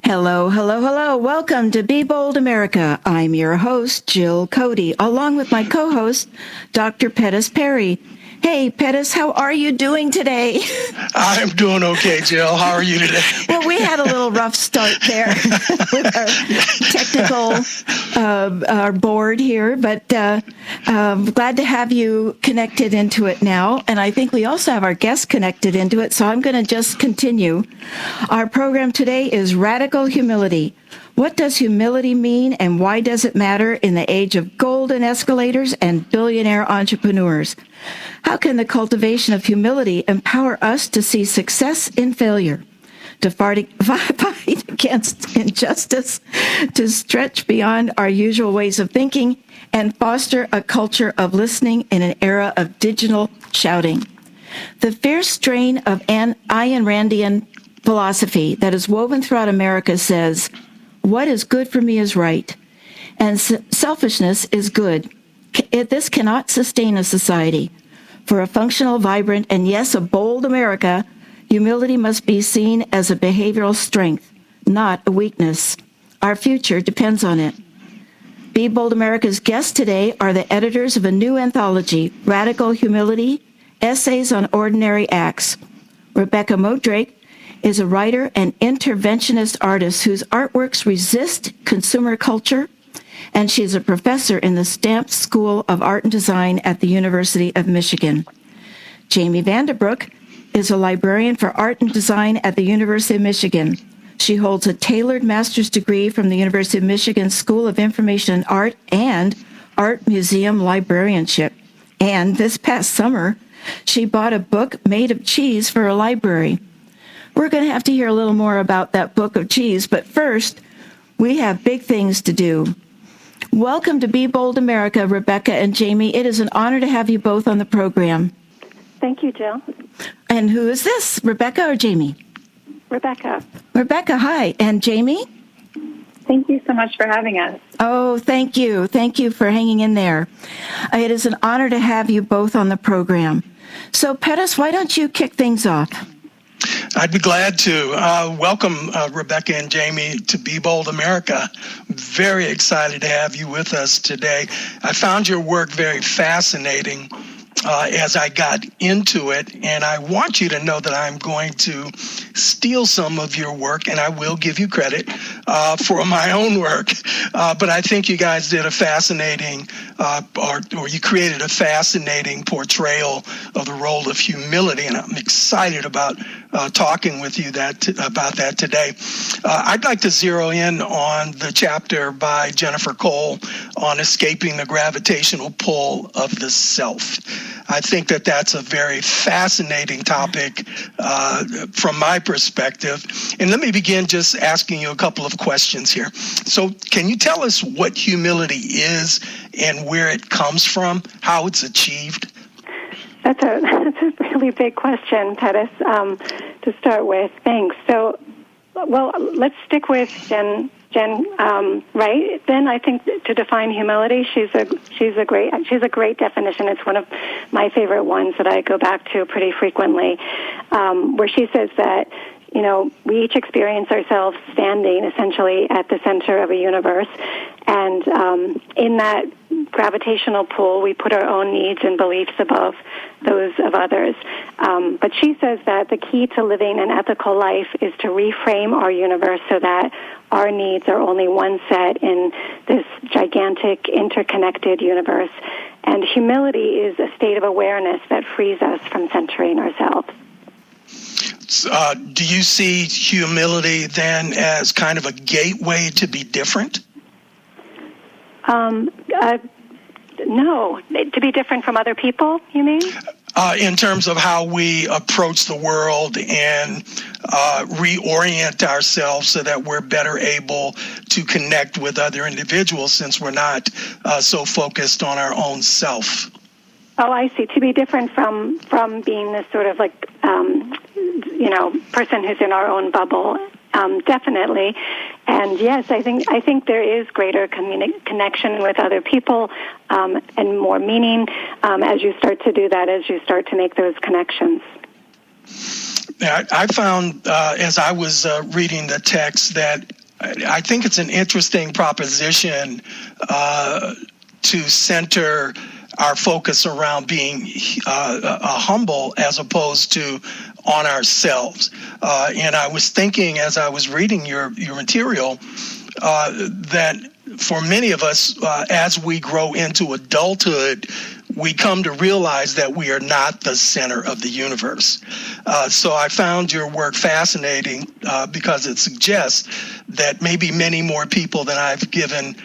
Hello, hello, hello. Welcome to Be Bold America. I'm your host, Jill Cody, along with my co-host, Dr. Pettis Perry. Hey, Pettis, how are you doing today? I'm doing okay, Jill. How are you today? Well, we had a little rough start there with our technical our board here, but glad to have you connected into it now. And I think we also have our guest connected into it, so I'm going to just continue. Our program today is Radical Humility. What does humility mean, and why does it matter in the age of golden escalators and billionaire entrepreneurs? How can the cultivation of humility empower us to see success in failure, to fight against injustice, to stretch beyond our usual ways of thinking, and foster a culture of listening in an era of digital shouting? The fierce strain of Ayn Randian philosophy that is woven throughout America says, "What is good for me is right, and selfishness is good." This cannot sustain a society. For a functional, vibrant, and yes, a bold America, humility must be seen as a behavioral strength, not a weakness. Our future depends on it. Be Bold America's guests today are the editors of a new anthology, Radical Humility, Essays on Ordinary Acts. Rebecca Modrake is a writer and interventionist artist whose artworks resist consumer culture, and she is a professor in the Stamps School of Art and Design at the University of Michigan. Jamie Vanderbroek is a librarian for art and design at the University of Michigan. She holds a tailored master's degree from the University of Michigan School of Information and Art and Art Museum Librarianship. And this past summer, she bought a book made of cheese for a library. We're going to have to hear a little more about that book of cheese, but first, we have big things to do. Welcome to Be Bold America, Rebecca and Jamie. It is an honor to have you both on the program. Thank you, Jill. And who is this, Rebecca or Jamie? Rebecca. Rebecca, hi. And Jamie? Thank you so much for having us. Oh, thank you. Thank you for hanging in there. It is an honor to have you both on the program. So, Pettis, why don't you kick things off? I'd be glad to. Welcome, Rebecca and Jamie, to Be Bold America. Very excited to have you with us today. I found your work very fascinating as I got into it, and I want you to know that I'm going to steal some of your work, and I will give you credit for my own work. But I think you guys did a fascinating, or you created a fascinating portrayal of the role of humility, and I'm excited about talking with you about that today. I'd like to zero in on the chapter by Jennifer Cole on escaping the gravitational pull of the self. I think that that's a very fascinating topic from my perspective. And let me begin just asking you a couple of questions here. So can you tell us what humility is and where it comes from, how it's achieved? That's a really big question, Pettis, to start with. Thanks. So, well, let's stick with Jen, right? Then I think to define humility, she's a great definition. It's one of my favorite ones that I go back to pretty frequently, where she says that, you know, we each experience ourselves standing essentially at the center of a universe, and in that gravitational pull, we put our own needs and beliefs above those of others. But she says that the key to living an ethical life is to reframe our universe so that our needs are only one set in this gigantic, interconnected universe. And humility is a state of awareness that frees us from centering ourselves. Do you see humility then as kind of a gateway to be different? No. To be different from other people, you mean? In terms of how we approach the world and reorient ourselves so that we're better able to connect with other individuals, since we're not so focused on our own self. Oh, I see. To be different from being this sort of like, person who's in our own bubble. Definitely. And yes, I think there is greater connection with other people and more meaning as you start to do that, as you start to make those connections. I found as I was reading the text that I think it's an interesting proposition to center our focus around being humble as opposed to on ourselves. And I was thinking as I was reading your material that for many of us, as we grow into adulthood, we come to realize that we are not the center of the universe. So I found your work fascinating because it suggests that maybe many more people than I've given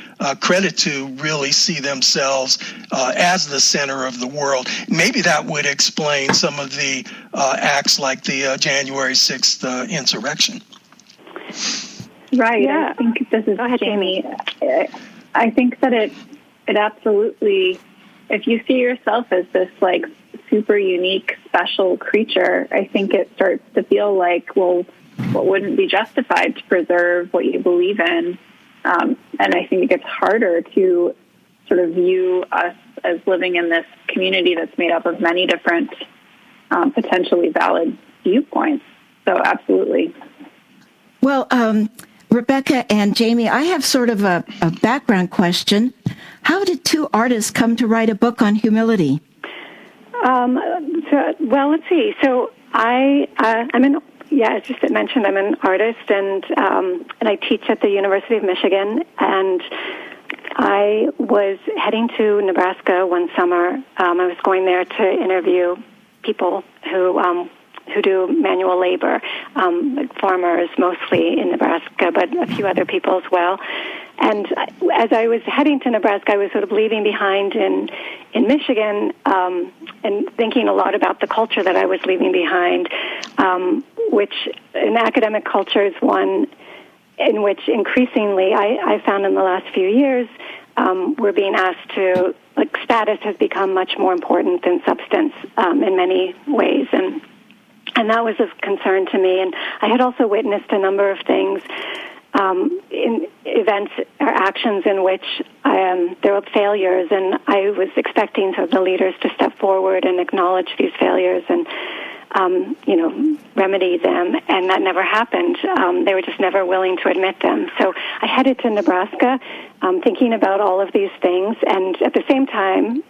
credit to really see themselves as the center of the world. Maybe that would explain some of the acts like the January 6th insurrection. Right. Yeah. I think this is Go ahead, Jamie. I think that it absolutely, if you see yourself as this like super unique, special creature, I think it starts to feel like, well, what wouldn't be justified to preserve what you believe in? And I think it gets harder to sort of view us as living in this community that's made up of many different potentially valid viewpoints. So absolutely. Well, Rebecca and Jamie, I have sort of a background question. How did two artists come to write a book on humility? Well, let's see. So as just mentioned, I'm an artist, and I teach at the University of Michigan. And I was heading to Nebraska one summer. I was going there to interview people who do manual labor, like farmers mostly in Nebraska, but a few other people as well. And as I was heading to Nebraska, I was sort of leaving behind in Michigan and thinking a lot about the culture that I was leaving behind, which in academic culture is one in which increasingly I found in the last few years we're being asked to, like, status has become much more important than substance in many ways. And that was of concern to me. And I had also witnessed a number of things in events or actions in which there were failures, and I was expecting sort of the leaders to step forward and acknowledge these failures and remedy them, and that never happened. They were just never willing to admit them. So I headed to Nebraska thinking about all of these things, and at the same time,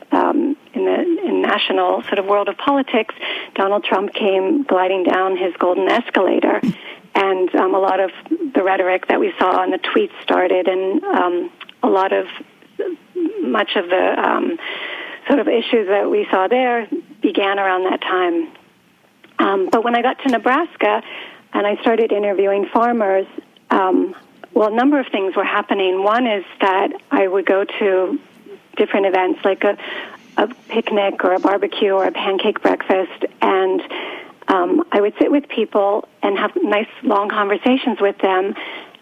in national sort of world of politics, Donald Trump came gliding down his golden escalator, and a lot of the rhetoric that we saw and the tweets started, and much of the sort of issues that we saw there began around that time. But when I got to Nebraska and I started interviewing farmers, a number of things were happening. One is that I would go to different events like a picnic or a barbecue or a pancake breakfast, and I would sit with people and have nice long conversations with them,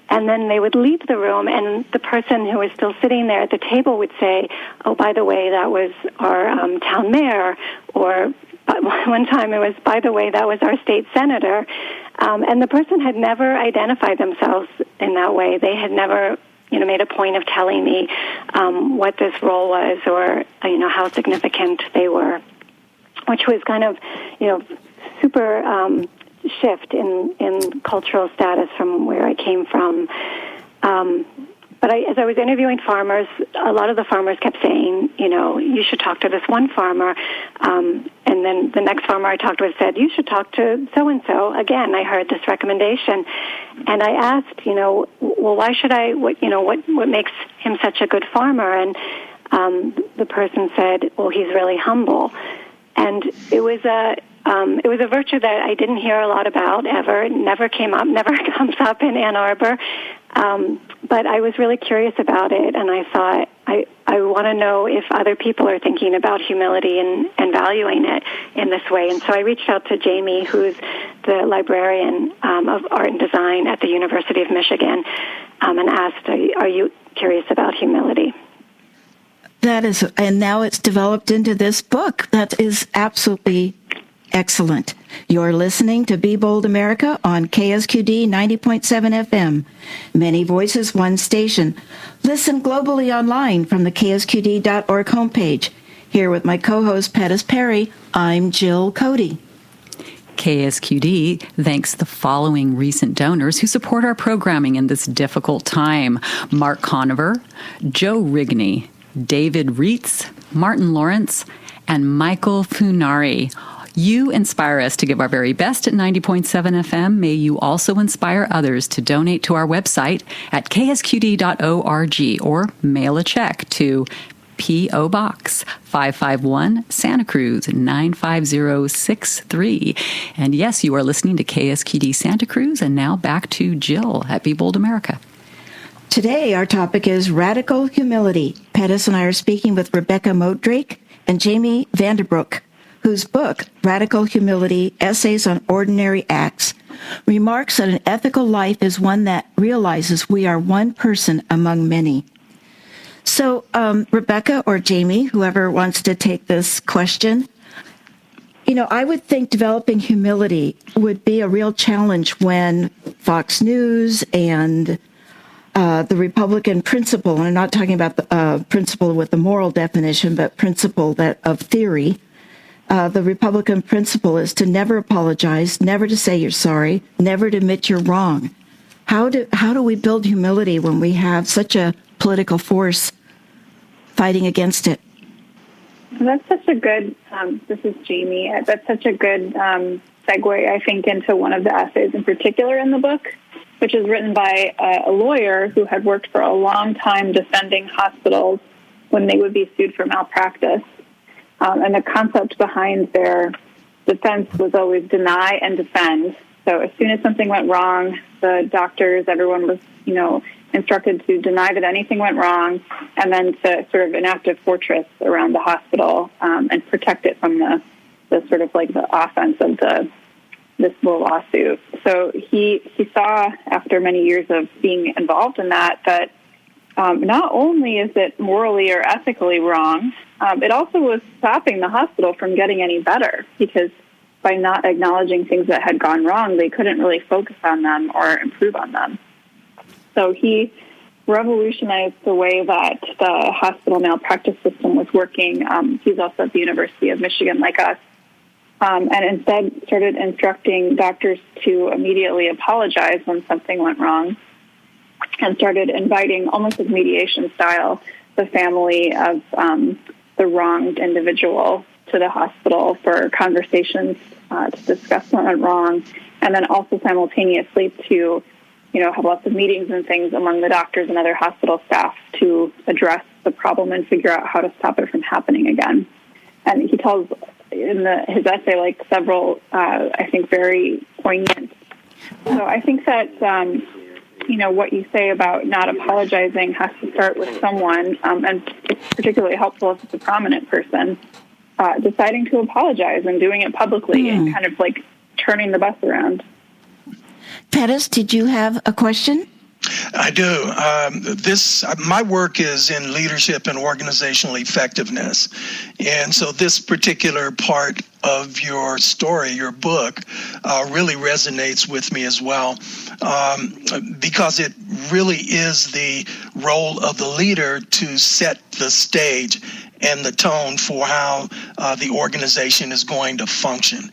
and then they would leave the room, and the person who was still sitting there at the table would say, "Oh, by the way, that was our town mayor," or one time it was, "By the way, that was our state senator." And the person had never identified themselves in that way. They had never, made a point of telling me what this role was or, how significant they were, which was kind of, super shift in cultural status from where I came from. But as I was interviewing farmers, a lot of the farmers kept saying, you should talk to this one farmer. And then the next farmer I talked with said, you should talk to so-and-so. Again, I heard this recommendation. And I asked, well, why should I, what makes him such a good farmer? And the person said, well, he's really humble. And it was a virtue that I didn't hear a lot about ever. It never came up, never comes up in Ann Arbor. But I was really curious about it, and I thought, I want to know if other people are thinking about humility and valuing it in this way. And so I reached out to Jamie, who's the librarian of art and design at the University of Michigan, and asked, are you curious about humility? That is, and now it's developed into this book. That is absolutely excellent. You're listening to Be Bold America on KSQD 90.7 FM. Many voices, one station. Listen globally online from the KSQD thanks the following recent donors who support our programming in this difficult time: Mark Conover, Joe Rigney, David Reitz, Martin Lawrence, and Michael Funari. You inspire us to give our very best at 90.7 FM. May you also inspire others to donate to our website at ksqd.org or mail a check to P.O. Box 551, Santa Cruz 95063. And yes, you are listening to KSQD Santa Cruz. And now back to Jill at Be Bold America. Today, our topic is radical humility. Pettis and I are speaking with Rebecca Modrake and Jamie Vanderbroek, whose book, Radical Humility, Essays on Ordinary Acts, remarks that an ethical life is one that realizes we are one person among many. So, Rebecca or Jamie, whoever wants to take this question, I would think developing humility would be a real challenge when Fox News and the Republican principle, and I'm not talking about the principle with the moral definition, but principle of theory. The Republican principle is to never apologize, never to say you're sorry, never to admit you're wrong. How do we build humility when we have such a political force fighting against it? That's such a good, this is Jamie, that's such a good segue, I think, into one of the essays in particular in the book, which is written by a lawyer who had worked for a long time defending hospitals when they would be sued for malpractice. And the concept behind their defense was always deny and defend. So as soon as something went wrong, the doctors, everyone was, instructed to deny that anything went wrong, and then to sort of enact a fortress around the hospital and protect it from the sort of like the offense of this little lawsuit. So he saw, after many years of being involved in that not only is it morally or ethically wrong, it also was stopping the hospital from getting any better, because by not acknowledging things that had gone wrong, they couldn't really focus on them or improve on them. So he revolutionized the way that the hospital malpractice system was working. He's also at the University of Michigan, like us, and instead started instructing doctors to immediately apologize when something went wrong, and started inviting, almost as mediation style, the family of the wronged individual to the hospital for conversations to discuss what went wrong, and then also simultaneously to, have lots of meetings and things among the doctors and other hospital staff to address the problem and figure out how to stop it from happening again. And he tells in his essay, several, I think, very poignant. So I think that, what you say about not apologizing has to start with someone, and it's particularly helpful if it's a prominent person, deciding to apologize and doing it publicly and kind of turning the bus around. Pettis, did you have a question? I do. My work is in leadership and organizational effectiveness. And so this particular part of your story, your book, really resonates with me as well, because it really is the role of the leader to set the stage and the tone for how the organization is going to function.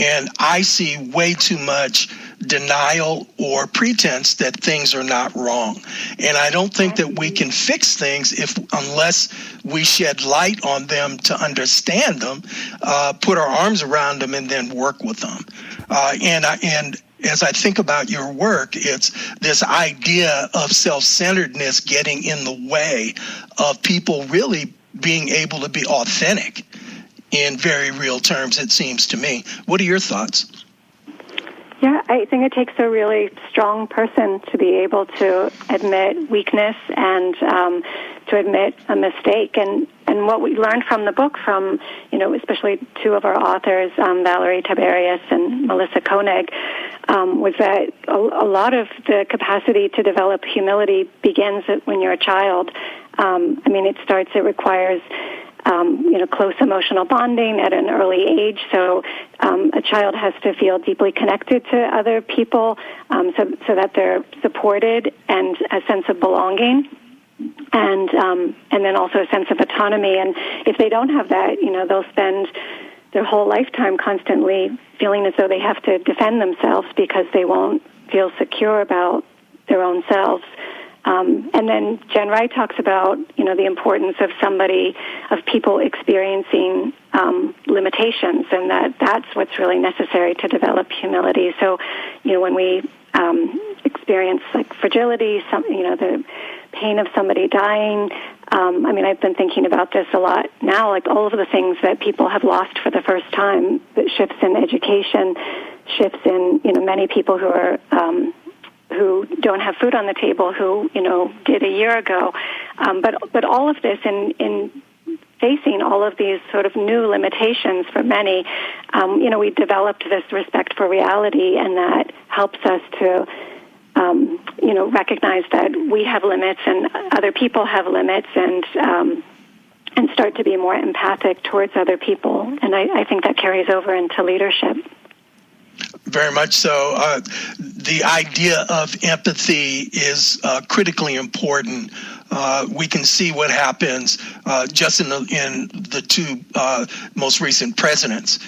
And I see way too much denial or pretense that things are not wrong. And I don't think that we can fix things unless we shed light on them to understand them, put our arms around them, and then work with them. And as I think about your work, it's this idea of self-centeredness getting in the way of people really being able to be authentic in very real terms, it seems to me. What are your thoughts? Yeah, I think it takes a really strong person to be able to admit weakness and to admit a mistake. And what we learned from the book from, especially two of our authors, Valerie Tiberius and Melissa Koenig, was that a lot of the capacity to develop humility begins when you're a child. It requires close emotional bonding at an early age. So a child has to feel deeply connected to other people so that they're supported and a sense of belonging. And then also a sense of autonomy. And if they don't have that, they'll spend their whole lifetime constantly feeling as though they have to defend themselves because they won't feel secure about their own selves. And then Jen Wright talks about, the importance of people experiencing limitations, and that's what's really necessary to develop humility. So, when we experience like fragility, the pain of somebody dying. I've been thinking about this a lot now, like all of the things that people have lost for the first time, the shifts in education, shifts in, many people who are, who don't have food on the table, who, did a year ago. But all of this in facing all of these sort of new limitations for many, we developed this respect for reality, and that helps us to, recognize that we have limits and other people have limits, and start to be more empathic towards other people. And I think that carries over into leadership. Very much so. The idea of empathy is critically important. We can see what happens just in the two most recent presidents.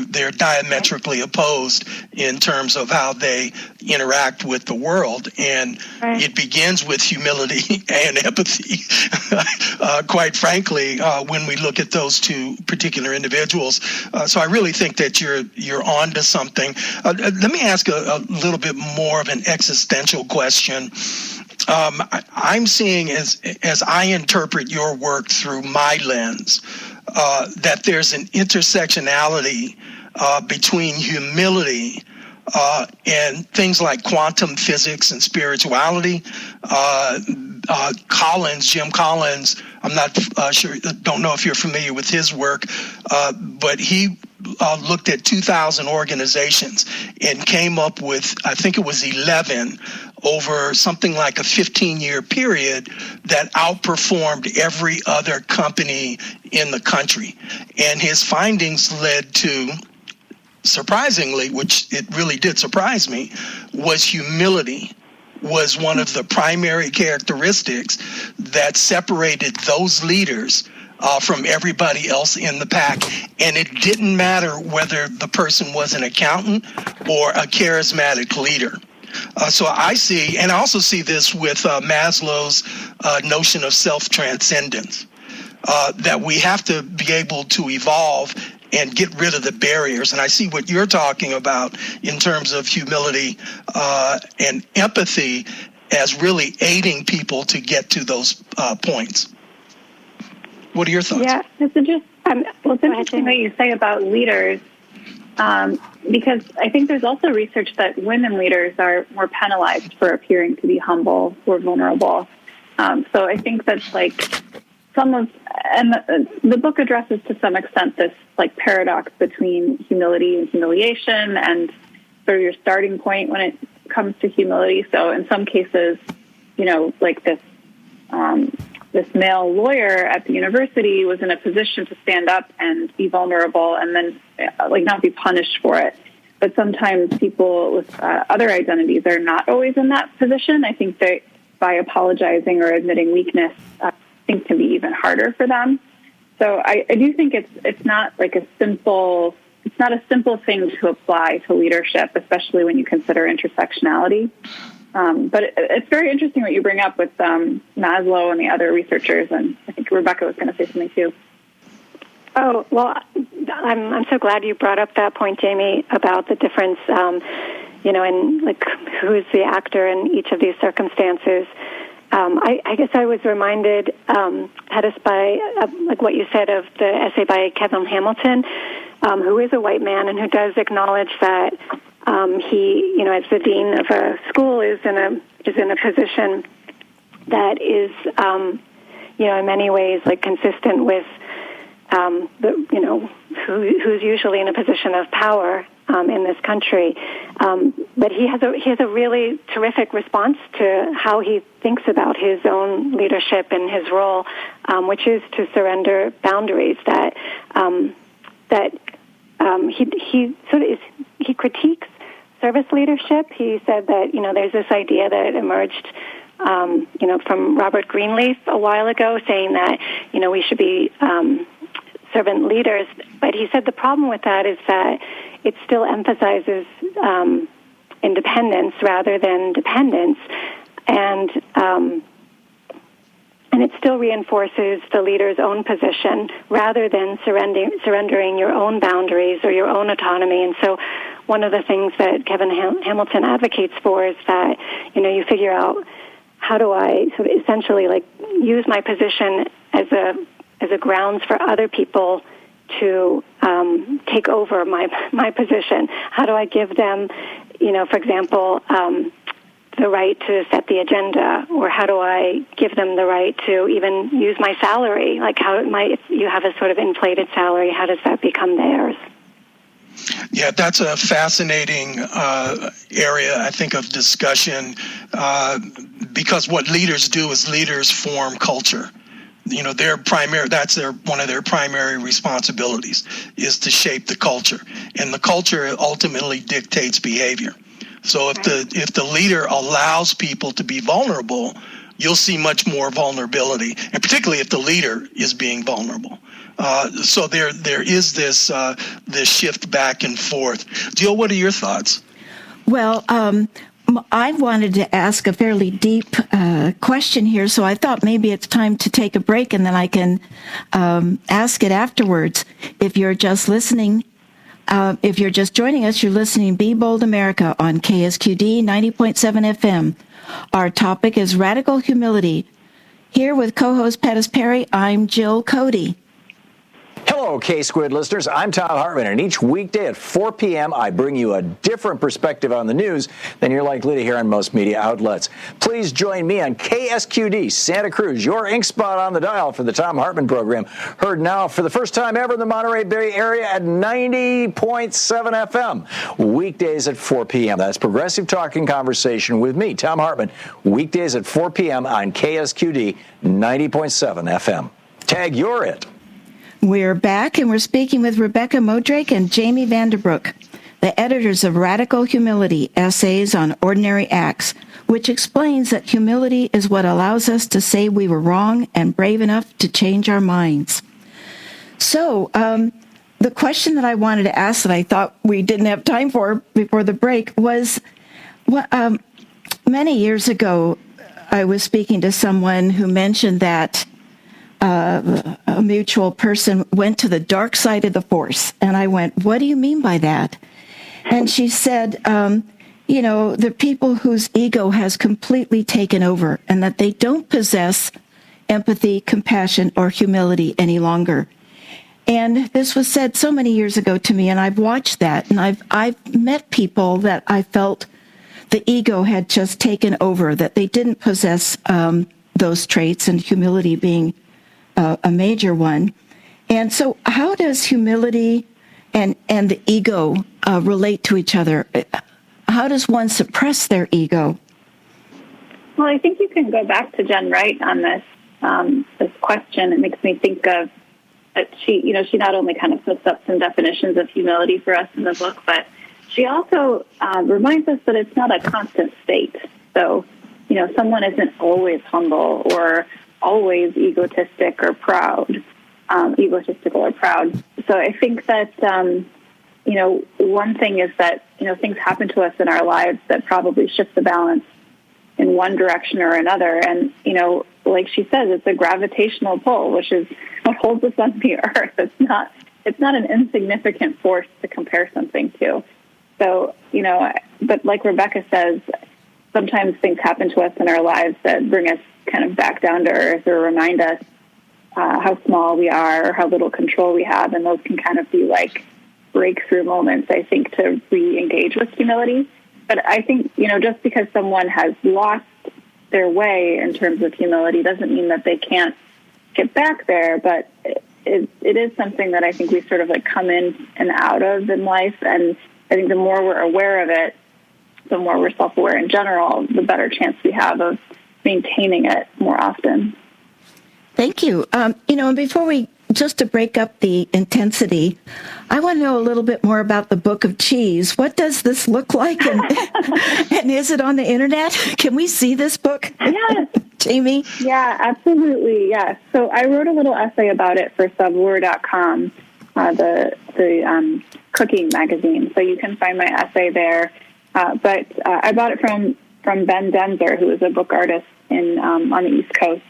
They're diametrically opposed in terms of how they interact with the world, and it begins with humility and empathy. Quite frankly, when we look at those two particular individuals, so I really think that you're on to something. Let me ask a little bit more of an existential question. I'm seeing, as I interpret your work through my lens, that there's an intersectionality between humility and things like quantum physics and spirituality. Jim Collins, I'm not sure, don't know if you're familiar with his work, but he looked at 2,000 organizations and came up with, I think it was 11 over something like a 15-year period that outperformed every other company in the country. And his findings led to, surprisingly, which it really did surprise me, was humility was one of the primary characteristics that separated those leaders from everybody else in the pack. And it didn't matter whether the person was an accountant or a charismatic leader. So I see, and I also see this with Maslow's notion of self-transcendence, that we have to be able to evolve and get rid of the barriers. And I see what you're talking about in terms of humility and empathy as really aiding people to get to those points. What are your thoughts? Yeah, it's interesting what you say about leaders, because I think there's also research that women leaders are more penalized for appearing to be humble or vulnerable. So I think that's like the book addresses to some extent this like paradox between humility and humiliation, and sort of your starting point when it comes to humility. So in some cases, like this male lawyer at the university was in a position to stand up and be vulnerable and then like not be punished for it. But sometimes people with other identities are not always in that position. I think that by apologizing or admitting weakness, I think can be even harder for them. So I do think it's not like a simple thing to apply to leadership, especially when you consider intersectionality. But it's very interesting what you bring up with Maslow and the other researchers, and I think Rebecca was going to say something too. Oh, well, I'm so glad you brought up that point, Jamie, about the difference, in like who's the actor in each of these circumstances. I guess I was reminded, Pettis, by like what you said of the essay by Kevin Hamilton, who is a white man and who does acknowledge that he, as the dean of a school, is in a position that is, in many ways like consistent with who's usually in a position of power in this country. But he has a really terrific response to how he thinks about his own leadership and his role, which is to surrender boundaries. He critiques service leadership. He said that there's this idea that emerged from Robert Greenleaf a while ago, saying that we should be servant leaders. But he said the problem with that is that it still emphasizes independence rather than dependence, and it still reinforces the leader's own position rather than surrendering your own boundaries or your own autonomy. And so one of the things that Kevin Hamilton advocates for is that, you figure out, how do I sort of essentially use my position as a grounds for other people to take over my position? How do I give them, for example, the right to set the agenda, or how do I give them the right to even use my salary? If you have a sort of inflated salary, how does that become theirs? Yeah, that's a fascinating area, I think, of discussion, because what leaders do is leaders form culture. That's one of their primary responsibilities, is to shape the culture, and the culture ultimately dictates behavior. So if the leader allows people to be vulnerable, you'll see much more vulnerability, and particularly if the leader is being vulnerable. So there is this shift back and forth. Jill, what are your thoughts? Well, I wanted to ask a fairly deep question here, so I thought maybe it's time to take a break, and then I can ask it afterwards. If you're just listening, if you're just joining us, you're listening Be Bold America on KSQD 90.7 FM. Our topic is radical humility. Here with co-host Pettis Perry, I'm Jill Cody. Hello, K-Squid listeners. I'm Tom Hartman, and each weekday at 4 p.m., I bring you a different perspective on the news than you're likely to hear on most media outlets. Please join me on KSQD Santa Cruz, your ink spot on the dial for the Tom Hartman program, heard now for the first time ever in the Monterey Bay area at 90.7 FM, weekdays at 4 p.m. That's progressive talking conversation with me, Tom Hartman, weekdays at 4 p.m. on KSQD 90.7 FM. Tag, you're it. We're back, and we're speaking with Rebecca Modrake and Jamie Vanderbroek, the editors of Radical Humility, Essays on Ordinary Acts, which explains that humility is what allows us to say we were wrong and brave enough to change our minds. So, the question that I wanted to ask that I thought we didn't have time for before the break was, many years ago, I was speaking to someone who mentioned that a mutual person went to the dark side of the force. And I went, what do you mean by that? And she said, the people whose ego has completely taken over and that they don't possess empathy, compassion, or humility any longer. And this was said so many years ago to me, and I've watched that. And I've met people that I felt the ego had just taken over, that they didn't possess those traits, and humility being a major one. And so how does humility and the ego relate to each other? How does one suppress their ego? Well, I think you can go back to Jen Wright on this question. It makes me think of that she not only kind of puts up some definitions of humility for us in the book, but she also reminds us that it's not a constant state. So, someone isn't always humble or always egotistical or proud. So I think that, one thing is that, things happen to us in our lives that probably shift the balance in one direction or another. And, like she says, it's a gravitational pull, which is what holds us on the earth. It's not an insignificant force to compare something to. So, but like Rebecca says, sometimes things happen to us in our lives that bring us kind of back down to earth or remind us how small we are or how little control we have. And those can kind of be like breakthrough moments, I think, to re-engage with humility. But I think, just because someone has lost their way in terms of humility doesn't mean that they can't get back there. But it is something that I think we sort of come in and out of in life. And I think the more we're aware of it, the more we're self-aware in general, the better chance we have of maintaining it more often. Thank you. And before just to break up the intensity, I want to know a little bit more about the Book of Cheese. What does this look like? And is it on the internet? Can we see this book? Yes. Jamie? Yeah, absolutely. Yeah. So I wrote a little essay about it for Subwar.com, the cooking magazine. So you can find my essay there. But I bought it from Ben Denzer, who is a book artist on the East Coast.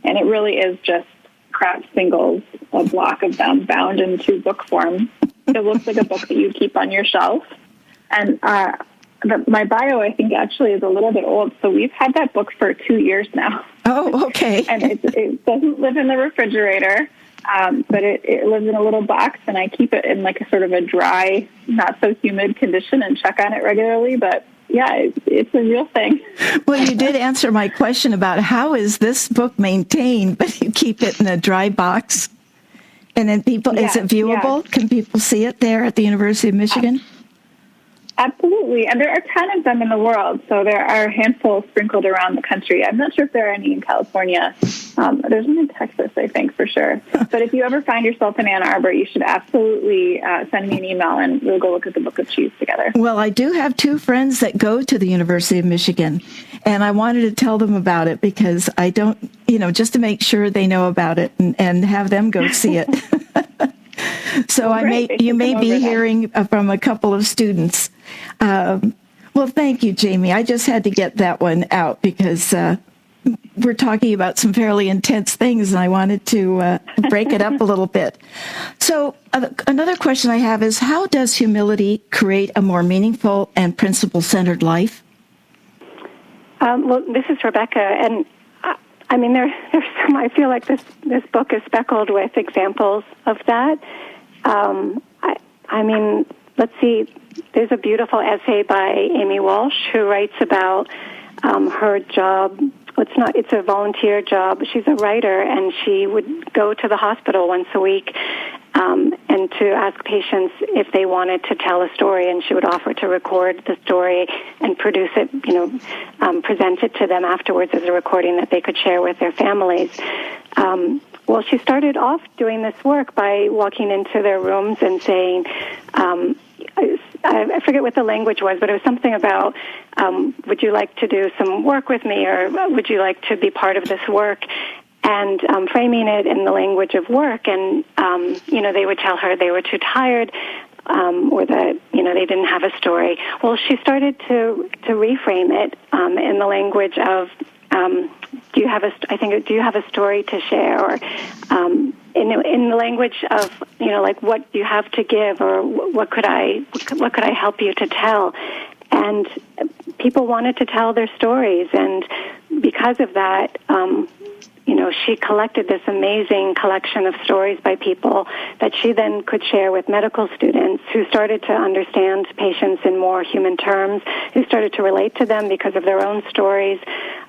And it really is just craft singles, a block of them bound into book form. It looks like a book that you keep on your shelf. And my bio, I think, actually is a little bit old. So we've had that book for 2 years now. Oh, okay. And it doesn't live in the refrigerator, but it lives in a little box, and I keep it in like a sort of a dry, not so humid condition and check on it regularly. But yeah, it's a real thing. Well, you did answer my question about how is this book maintained, but you keep it in a dry box. And then is it viewable? Can people see it there at the University of Michigan? Absolutely. And there are 10 of them in the world, so there are a handful sprinkled around the country. I'm not sure if there are any in California. There's one in Texas, I think, for sure. But if you ever find yourself in Ann Arbor, you should absolutely send me an email, and we'll go look at the Book of Cheese together. Well, I do have 2 friends that go to the University of Michigan, and I wanted to tell them about it because I don't, just to make sure they know about it and have them go see it. So you may be hearing from a couple of students. Well, thank you, Jamie. I just had to get that one out because we're talking about some fairly intense things, and I wanted to break it up a little bit. So another question I have is, how does humility create a more meaningful and principle-centered life? Well, this is Rebecca, and I mean, there's some. I feel like this book is speckled with examples of that. I mean, let's see. There's a beautiful essay by Amy Walsh who writes about her job. It's a volunteer job. She's a writer, and she would go to the hospital once a week and to ask patients if they wanted to tell a story, and she would offer to record the story and produce it, present it to them afterwards as a recording that they could share with their families. Well, she started off doing this work by walking into their rooms and saying, I forget what the language was, but it was something about, would you like to do some work with me, or would you like to be part of this work? And framing it in the language of work, and, they would tell her they were too tired, or that, they didn't have a story. Well, she started to reframe it in the language of, do you have a story to share, or in the language of, like, what do you have to give, or what could I help you to tell? And people wanted to tell their stories, and because of that, she collected this amazing collection of stories by people that she then could share with medical students who started to understand patients in more human terms, who started to relate to them because of their own stories,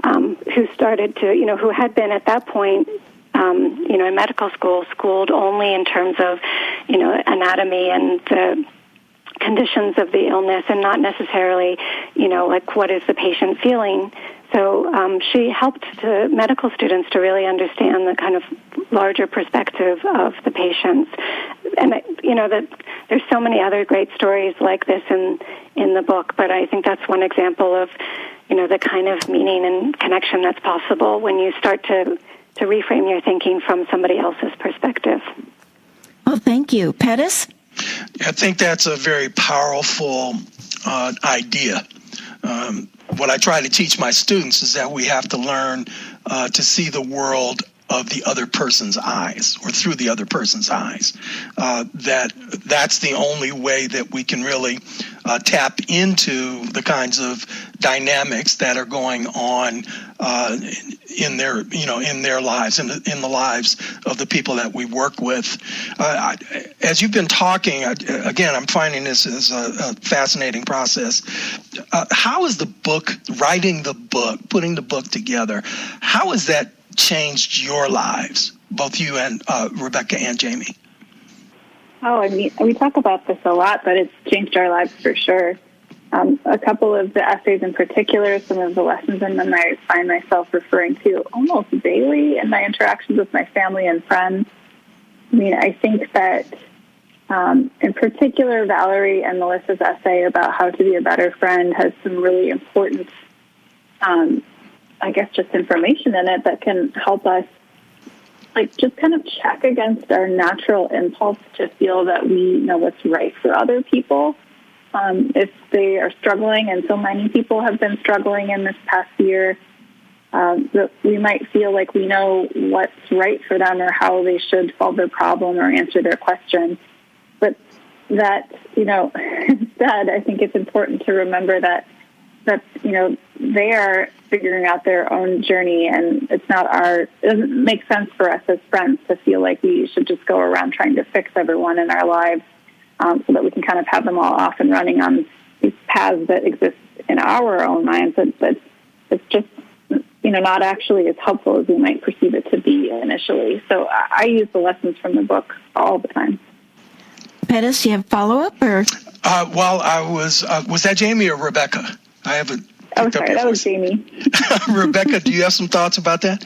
who started to, who had been at that point, in medical school, schooled only in terms of, anatomy and the conditions of the illness, and not necessarily, like, what is the patient feeling. So she helped the medical students to really understand the kind of larger perspective of the patients. And, that there's so many other great stories like this in the book, but I think that's one example of, the kind of meaning and connection that's possible when you start to reframe your thinking from somebody else's perspective. Well, thank you. Pettis? I think that's a very powerful idea. What I try to teach my students is that we have to learn to see the world of the other person's eyes, or through the other person's eyes. That's the only way that we can really tap into the kinds of dynamics that are going on in their lives and in the lives of the people that we work with. As you've been talking, again, I'm finding this is a fascinating process. How is the book, writing the book, putting the book together, how has that changed your lives, both you and Rebecca and Jamie? Oh, I mean, we talk about this a lot, but it's changed our lives for sure. A couple of the essays in particular, some of the lessons in them I find myself referring to almost daily in my interactions with my family and friends. I mean, I think that in particular, Valerie and Melissa's essay about how to be a better friend has some really important I guess, just information in it that can help us, like, just kind of check against our natural impulse to feel that we know what's right for other people. If they are struggling, and so many people have been struggling in this past year, that we might feel like we know what's right for them or how they should solve their problem or answer their question. But that, instead, I think it's important to remember that they are figuring out their own journey, and it doesn't make sense for us as friends to feel like we should just go around trying to fix everyone in our lives, so that we can kind of have them all off and running on these paths that exist in our own minds, but it's just, not actually as helpful as we might perceive it to be initially. So I use the lessons from the book all the time. Pettis, you have follow-up? Or? Was that Jamie or Rebecca? I haven't. Oh, sorry, that was Jamie. Rebecca, do you have some thoughts about that?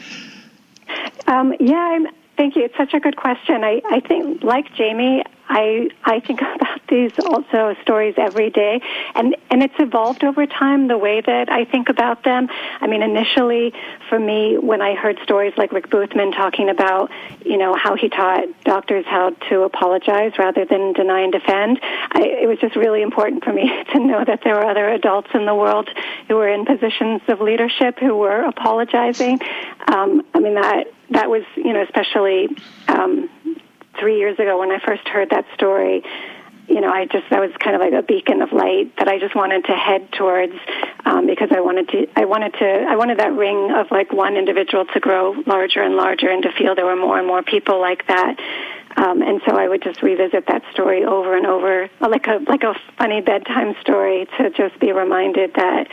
Thank you. It's such a good question. I think, like Jamie, I think about these also stories every day, and it's evolved over time, the way that I think about them. I mean, initially, for me, when I heard stories like Rick Boothman talking about, how he taught doctors how to apologize rather than deny and defend, it was just really important for me to know that there were other adults in the world who were in positions of leadership who were apologizing. That was, especially 3 years ago when I first heard that story, that was kind of like a beacon of light that I just wanted to head towards, because I wanted that ring of like one individual to grow larger and larger and to feel there were more and more people like that. And so I would just revisit that story over and over, like a funny bedtime story, to just be reminded that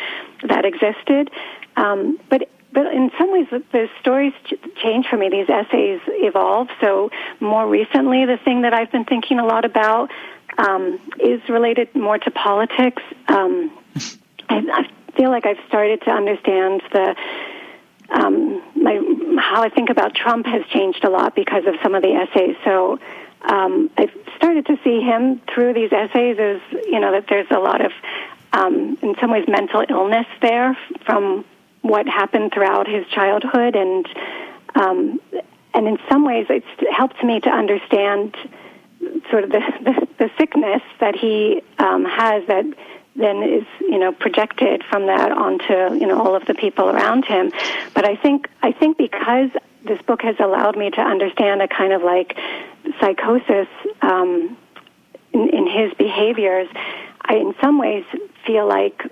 existed. But in some ways, the stories change for me. These essays evolve. So more recently, the thing that I've been thinking a lot about is related more to politics. I feel like I've started to understand how I think about Trump has changed a lot because of some of the essays. So I've started to see him through these essays as, that there's a lot of, in some ways, mental illness there from what happened throughout his childhood, and in some ways it's helped me to understand sort of the sickness that he has that then is projected from that onto all of the people around him. But I think because this book has allowed me to understand a kind of like psychosis in his behaviors, I in some ways feel like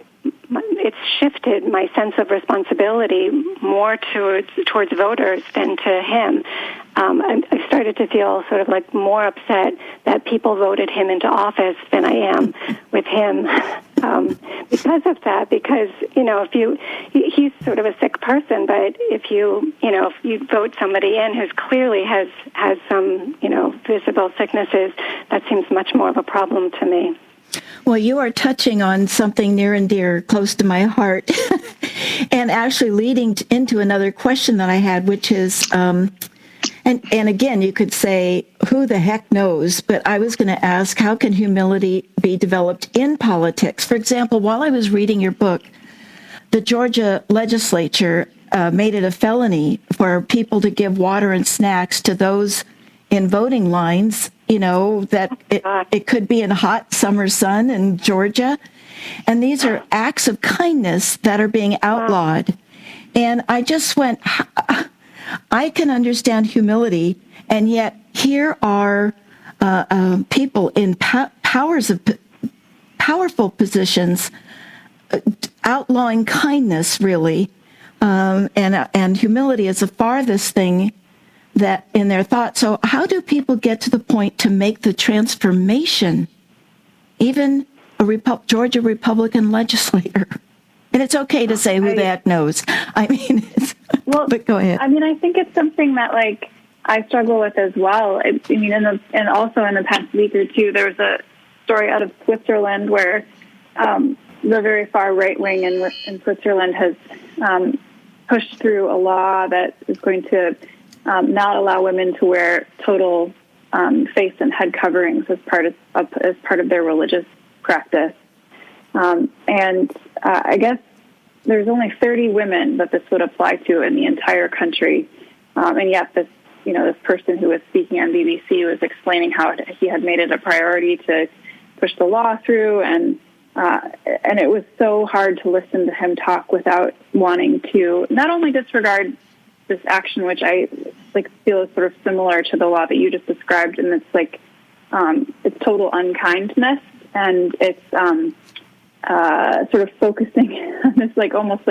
it's shifted my sense of responsibility more towards voters than to him. I started to feel sort of like more upset that people voted him into office than I am with him because of that. Because he's sort of a sick person, but if you vote somebody in who's clearly has some visible sicknesses, that seems much more of a problem to me. Well, you are touching on something near and dear, close to my heart, and actually leading into another question that I had, which is, and again, you could say, who the heck knows? But I was going to ask, how can humility be developed in politics? For example, while I was reading your book, the Georgia legislature made it a felony for people to give water and snacks to those in voting lines, that it could be in hot summer sun in Georgia. And these are acts of kindness that are being outlawed. And I just went, I can understand humility, and yet here are people in powerful positions outlawing kindness, really. And humility is the farthest thing that in their thought. So how do people get to the point to make the transformation? Even a Georgia Republican legislator. And it's okay to say who the heck knows. I mean, but go ahead. I mean, I think it's something that I struggle with as well. And also in the past week or two, there was a story out of Switzerland where the very far right wing in Switzerland has pushed through a law that is going to not allow women to wear total face and head coverings as part of their religious practice. And I guess there's only 30 women that this would apply to in the entire country. And yet this person who was speaking on BBC was explaining how he had made it a priority to push the law through, and it was so hard to listen to him talk without wanting to not only disregard this action, which I feel is sort of similar to the law that you just described, and it's total unkindness, and it's sort of focusing on this almost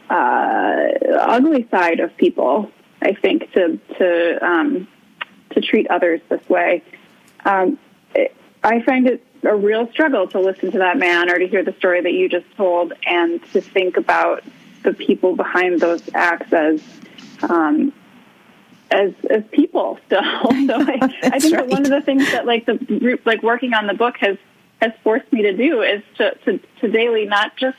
ugly side of people. I think to treat others this way. I find it a real struggle to listen to that man or to hear the story that you just told, and to think about the people behind those acts as people still. So I think that one of the things that the group, working on the book has forced me to do is to daily not just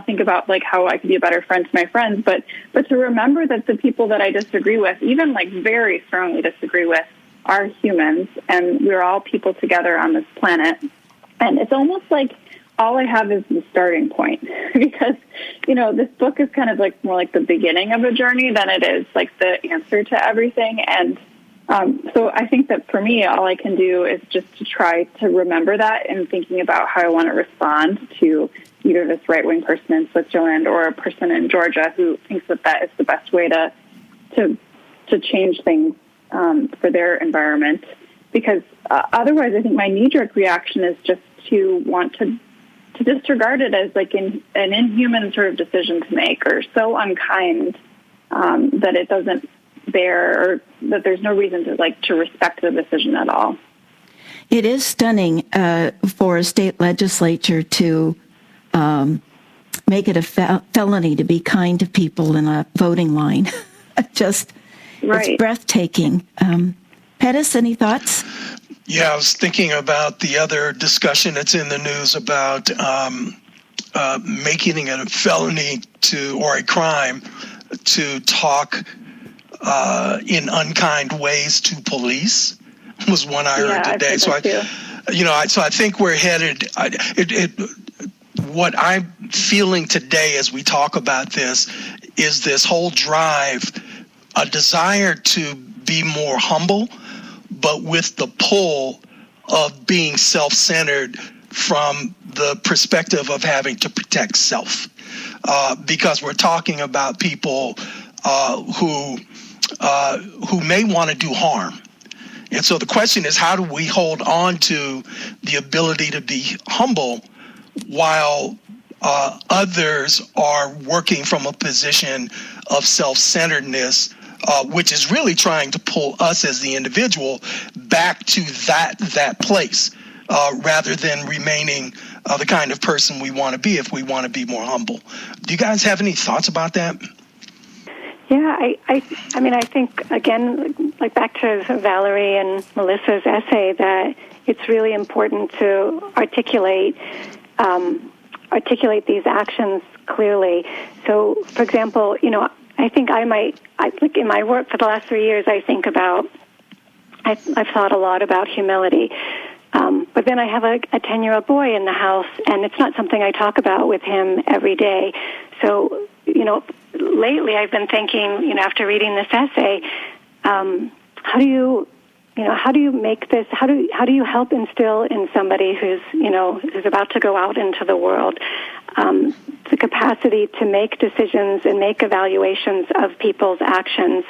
think about how I could be a better friend to my friends, but to remember that the people that I disagree with, even very strongly disagree with, are humans, and we're all people together on this planet. And it's almost like all I have is the starting point, because this book is kind of more like the beginning of a journey than it is the answer to everything. And so I think that for me, all I can do is just to try to remember that in thinking about how I want to respond to either this right-wing person in Switzerland or a person in Georgia who thinks that is the best way to change things for their environment. Because otherwise, I think my knee-jerk reaction is just to want to disregard it as an inhuman sort of decision to make, or so unkind that it doesn't bear, or that there's no reason to respect the decision at all. It is stunning for a state legislature to make it a felony to be kind to people in a voting line. It's breathtaking. Pettis, any thoughts? Yeah, I was thinking about the other discussion that's in the news about making it a felony or a crime to talk in unkind ways to police. Was one I heard today. So I think we're headed. What I'm feeling today as we talk about this is this whole drive, a desire to be more humble, but with the pull of being self-centered from the perspective of having to protect self. Because we're talking about people who may want to do harm. And so the question is, how do we hold on to the ability to be humble while others are working from a position of self-centeredness, which is really trying to pull us as the individual back to that place, rather than remaining the kind of person we want to be if we want to be more humble. Do you guys have any thoughts about that? Yeah, I mean, I think, again, back to Valerie and Melissa's essay, that it's really important to articulate these actions clearly. So, for example, I think in my work for the last 3 years, I've thought a lot about humility. But then I have a 10-year-old boy in the house, and it's not something I talk about with him every day. So, lately I've been thinking, after reading this essay, how do you make this, how do you help instill in somebody who's about to go out into the world, the capacity to make decisions and make evaluations of people's actions,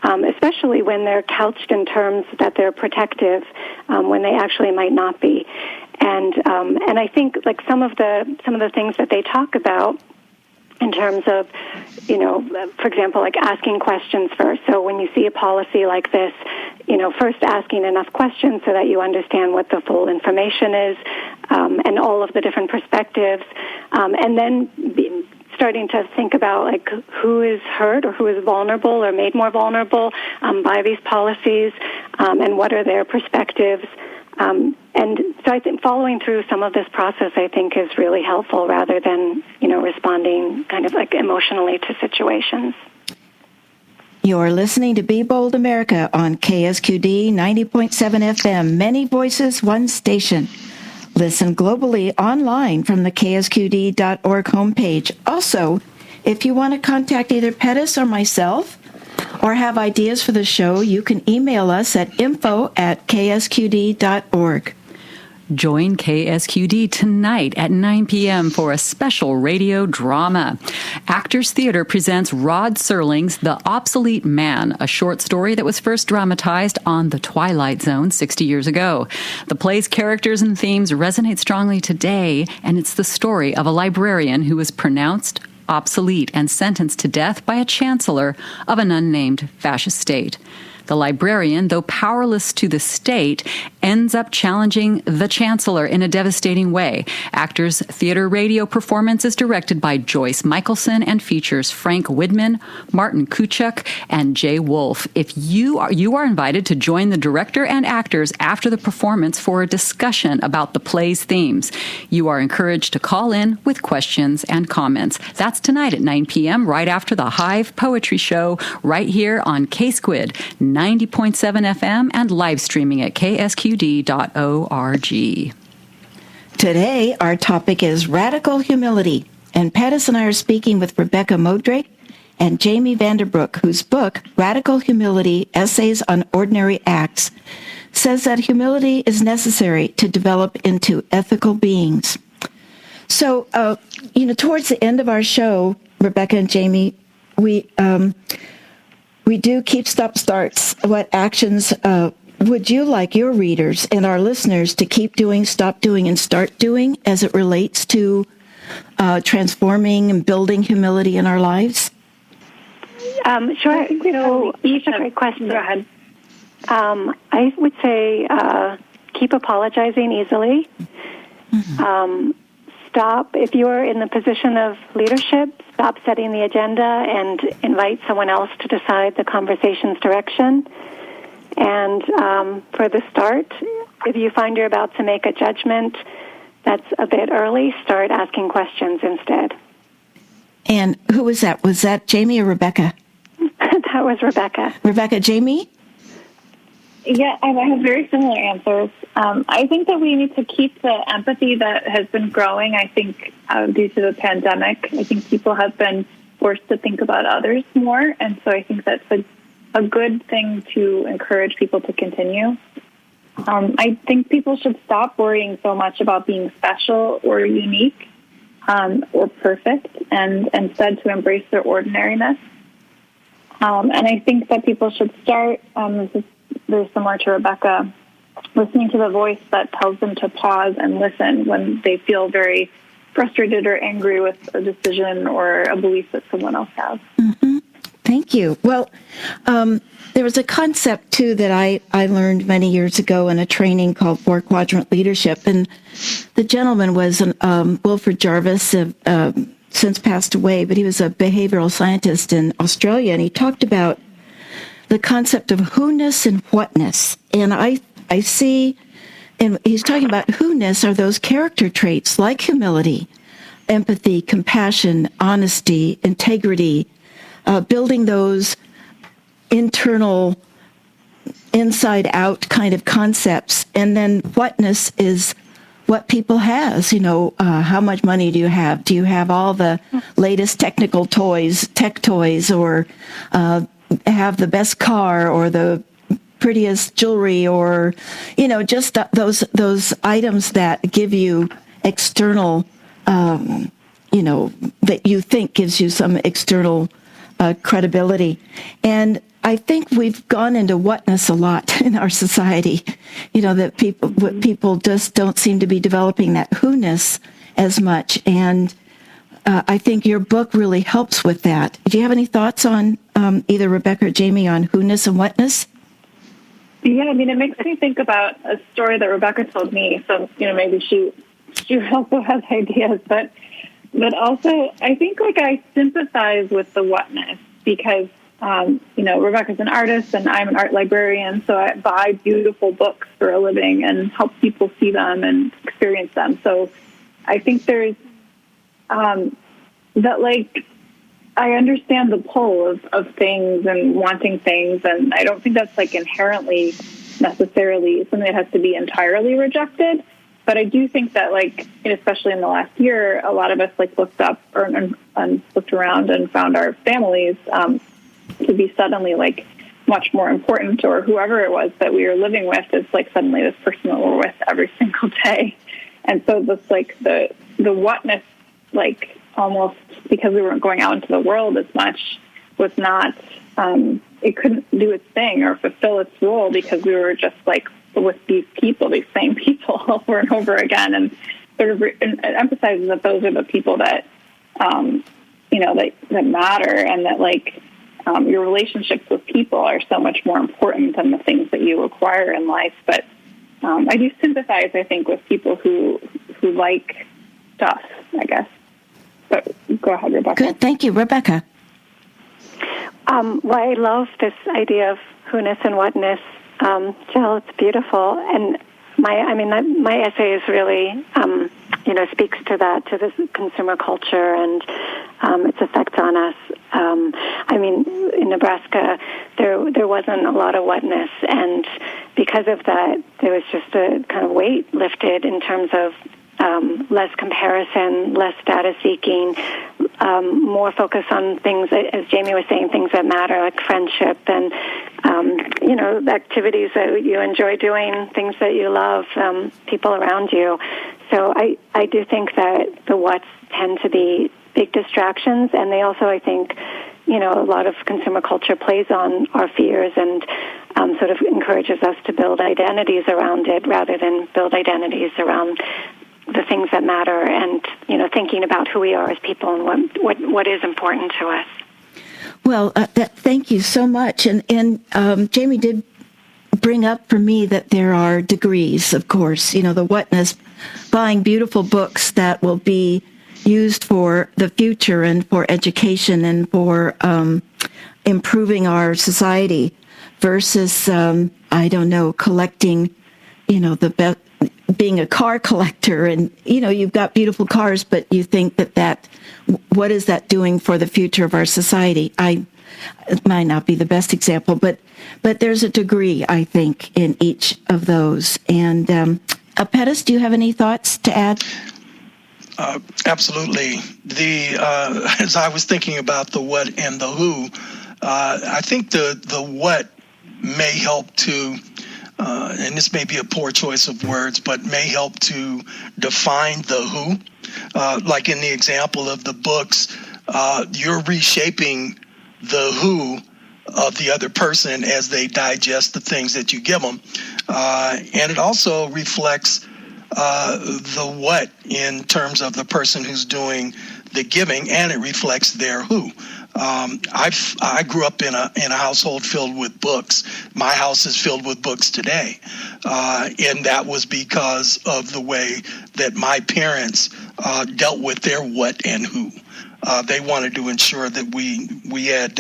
especially when they're couched in terms that they're protective, when they actually might not be. And I think some of the things that they talk about in terms of, for example, asking questions first. So when you see a policy like this, first asking enough questions so that you understand what the full information is, and all of the different perspectives, and then starting to think about who is hurt or who is vulnerable or made more vulnerable by these policies, and what are their perspectives. And so I think following through some of this process, I think, is really helpful rather than, responding kind of emotionally to situations. You're listening to Be Bold America on KSQD 90.7 FM. Many voices, one station. listen globally online from the ksqd.org homepage. Also, if you want to contact either Pettis or myself or have ideas for the show, you can email us at info@ksqd.org. Join KSQD tonight at 9 p.m. for a special radio drama. Actors Theater presents Rod Serling's The Obsolete Man, a short story that was first dramatized on The Twilight Zone 60 years ago. The play's characters and themes resonate strongly today, and it's the story of a librarian who was pronounced obsolete and sentenced to death by a chancellor of an unnamed fascist state. The librarian, though powerless to the state, ends up challenging the chancellor in a devastating way. Actors Theater Radio performance is directed by Joyce Michelson and features Frank Widman, Martin Kuchuk, and Jay Wolf. If you are invited to join the director and actors after the performance for a discussion about the play's themes. You are encouraged to call in with questions and comments. That's tonight at 9 p.m. right after the Hive Poetry Show right here on K-Squid 90.7 FM and live streaming at ksqd.org. Today, our topic is radical humility, and Pettis and I are speaking with Rebecca Modrake and Jamie Vanderbrook, whose book, Radical Humility, Essays on Ordinary Acts, says that humility is necessary to develop into ethical beings. So, towards the end of our show, Rebecca and Jamie, we do keep stop-starts. What actions would you like your readers and our listeners to keep doing, stop doing, and start doing as it relates to transforming and building humility in our lives? Sure. That's a great question. Go ahead. I would say keep apologizing easily. Mm-hmm. Stop, if you're in the position of leadership, stop setting the agenda and invite someone else to decide the conversation's direction. And for the start, if you find you're about to make a judgment that's a bit early, start asking questions instead. And who was that? Was that Jamie or Rebecca? That was Rebecca. Rebecca, Jamie? Yeah, I have very similar answers. I think that we need to keep the empathy that has been growing, I think, due to the pandemic. I think people have been forced to think about others more, and so I think that's a good thing to encourage people to continue. I think people should stop worrying so much about being special or unique or perfect, and instead to embrace their ordinariness. And I think that people should start, this is very similar to Rebecca, listening to the voice that tells them to pause and listen when they feel very frustrated or angry with a decision or a belief that someone else has. Mm-hmm. Thank you. Well, there was a concept, too, that I learned many years ago in a training called Four-Quadrant Leadership, and the gentleman was Wilfred Jarvis, since passed away, but he was a behavioral scientist in Australia, and he talked about the concept of who-ness and what-ness. And I see, and he's talking about who-ness are those character traits like humility, empathy, compassion, honesty, integrity, building those internal, inside-out kind of concepts. And then what-ness is what people has, how much money do you have? Do you have all the latest technical toys, tech toys, or have the best car or the prettiest jewelry, or just those items that give you external that you think gives you some external credibility. And I think we've gone into whatness a lot in our society, that people just don't seem to be developing that who-ness as much. And I think your book really helps with that. Do you have any thoughts on either Rebecca or Jamie on who-ness and whatness? Yeah, it makes me think about a story that Rebecca told me. So, maybe she also has ideas, but also I think I sympathize with the whatness because, Rebecca's an artist and I'm an art librarian. So I buy beautiful books for a living and help people see them and experience them. So I think there's, I understand the pull of things and wanting things, and I don't think that's inherently necessarily something that has to be entirely rejected. But I do think that, like, especially in the last year, a lot of us like looked up and looked around and found our families to be suddenly like much more important, or whoever it was that we were living with is like suddenly this person that we're with every single day. And so this like the whatness, like almost because we weren't going out into the world as much, was not it couldn't do its thing or fulfill its role because we were just like with these people, these same people over and over again, and sort of it emphasizes that those are the people that that matter, and that like your relationships with people are so much more important than the things that you acquire in life. But I do sympathize, I think, with people who like stuff, I guess. But go ahead, Rebecca. Good, thank you, Rebecca. Well, I love this idea of who-ness and what-ness. Jill, it's beautiful. And my essay is really, speaks to that, to this consumer culture and its effects on us. In Nebraska, there wasn't a lot of what-ness, and because of that, there was just a kind of weight lifted in terms of less comparison, less status seeking, more focus on things, as Jamie was saying, things that matter, like friendship and, the activities that you enjoy doing, things that you love, people around you. So I do think that the what's tend to be big distractions, and they also, I think, a lot of consumer culture plays on our fears and sort of encourages us to build identities around it rather than build identities around the things that matter, and thinking about who we are as people and what is important to us. Well, thank you so much. And Jamie did bring up for me that there are degrees, of course. The whatness, buying beautiful books that will be used for the future and for education and for improving our society, versus collecting, being a car collector, and you've got beautiful cars, but you think that what is that doing for the future of our society? It might not be the best example, but there's a degree, I think, in each of those. And Pettis, do you have any thoughts to add? Absolutely. As I was thinking about the what and the who, I think the what may help to, and this may be a poor choice of words, but may help to define the who. Like in the example of the books, you're reshaping the who of the other person as they digest the things that you give them. And it also reflects the what in terms of the person who's doing the giving, and it reflects their who. I grew up in a household filled with books. My house is filled with books today, and that was because of the way that my parents dealt with their what and who. They wanted to ensure that we had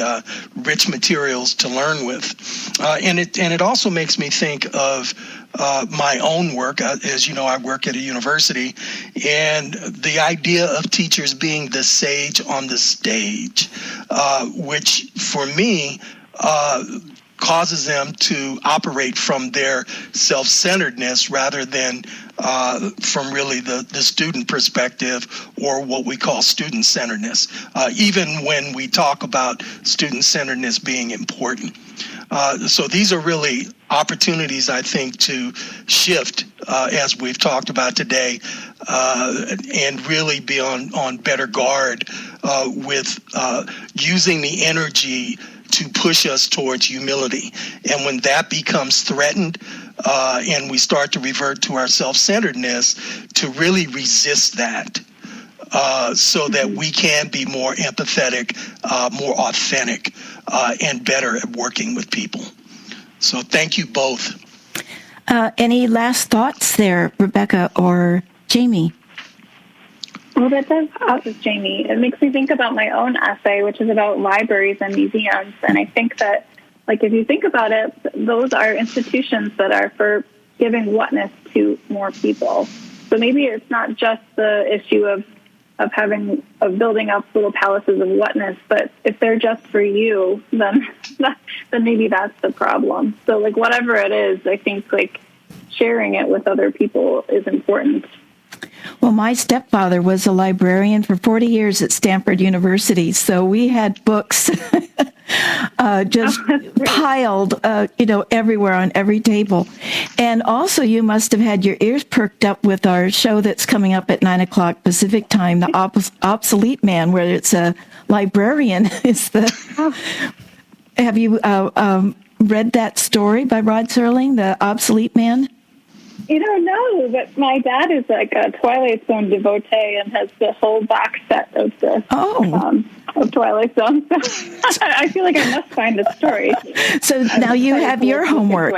rich materials to learn with, and it also makes me think of my own work. As you know, I work at a university, and the idea of teachers being the sage on the stage, which for me causes them to operate from their self-centeredness rather than from really the student perspective, or what we call student-centeredness, even when we talk about student-centeredness being important. So these are really opportunities, I think, to shift, as we've talked about today, and really be on better guard with using the energy to push us towards humility. And when that becomes threatened, and we start to revert to our self-centeredness, to really resist that, so that we can be more empathetic, more authentic, and better at working with people. So thank you both. Any last thoughts there, Rebecca or Jamie? Well, that does, this is Jamie. It makes me think about my own essay, which is about libraries and museums. And I think that, like, if you think about it, those are institutions that are for giving whatness to more people. So maybe it's not just the issue of building up little palaces of whatness, but if they're just for you, then maybe that's the problem. So, like, whatever it is, I think, like, sharing it with other people is important. Well, my stepfather was a librarian for 40 years at Stanford University, so we had books just piled, everywhere on every table. And also, you must have had your ears perked up with our show that's coming up at 9 o'clock Pacific time, The Obsolete Man, where it's a librarian. Have you read that story by Rod Serling, The Obsolete Man? No, but my dad is like a Twilight Zone devotee and has the whole box set of the of Twilight Zone. So I feel like I must find the story. So now you have your homework.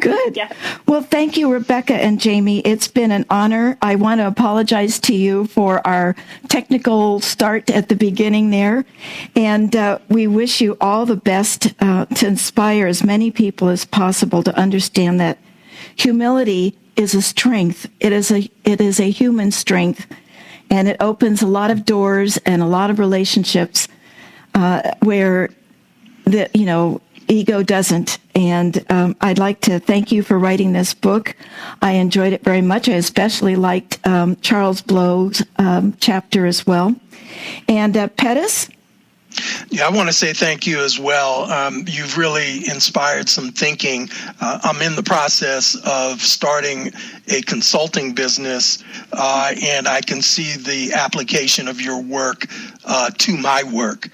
Good. Yeah. Well, thank you, Rebecca and Jamie. It's been an honor. I want to apologize to you for our technical start at the beginning there. And we wish you all the best to inspire as many people as possible to understand that humility is a strength. It is a human strength. And it opens a lot of doors and a lot of relationships where ego doesn't. And I'd like to thank you for writing this book. I enjoyed it very much. I especially liked Charles Blow's chapter as well. And Pettis? Yeah, I want to say thank you as well. You've really inspired some thinking. I'm in the process of starting a consulting business, and I can see the application of your work to my work.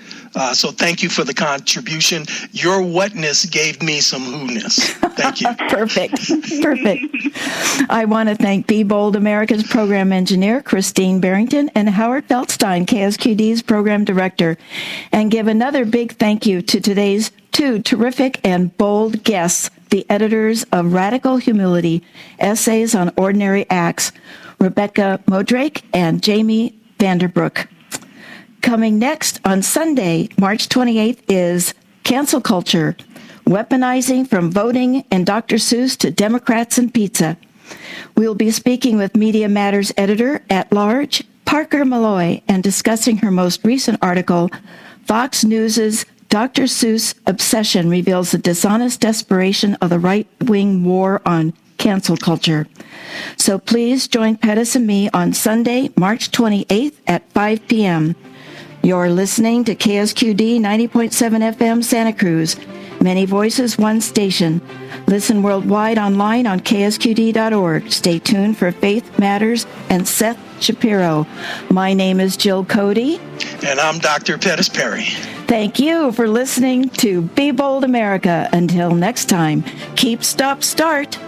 So thank you for the contribution. Your whatness gave me some who-ness. Thank you. Perfect. I want to thank Be Bold America's program engineer, Christine Barrington, and Howard Feldstein, KSQD's program director, and give another big thank you to today's two terrific and bold guests, the editors of Radical Humility, Essays on Ordinary Acts, Rebecca Modrake and Jamie Vanderbrook. Coming next on Sunday, March 28th, is Cancel Culture, Weaponizing from Voting and Dr. Seuss to Democrats and Pizza. We'll be speaking with Media Matters editor-at-large, Parker Malloy, and discussing her most recent article, Fox News's Dr. Seuss Obsession Reveals the Dishonest Desperation of the Right-Wing War on Cancel Culture. So please join Pettis and me on Sunday, March 28th at 5 p.m. You're listening to KSQD 90.7 FM Santa Cruz. Many voices, one station. Listen worldwide online on ksqd.org. Stay tuned for Faith Matters and Seth Shapiro. My name is Jill Cody. And I'm Dr. Pettis Perry. Thank you for listening to Be Bold America. Until next time, keep, stop, start.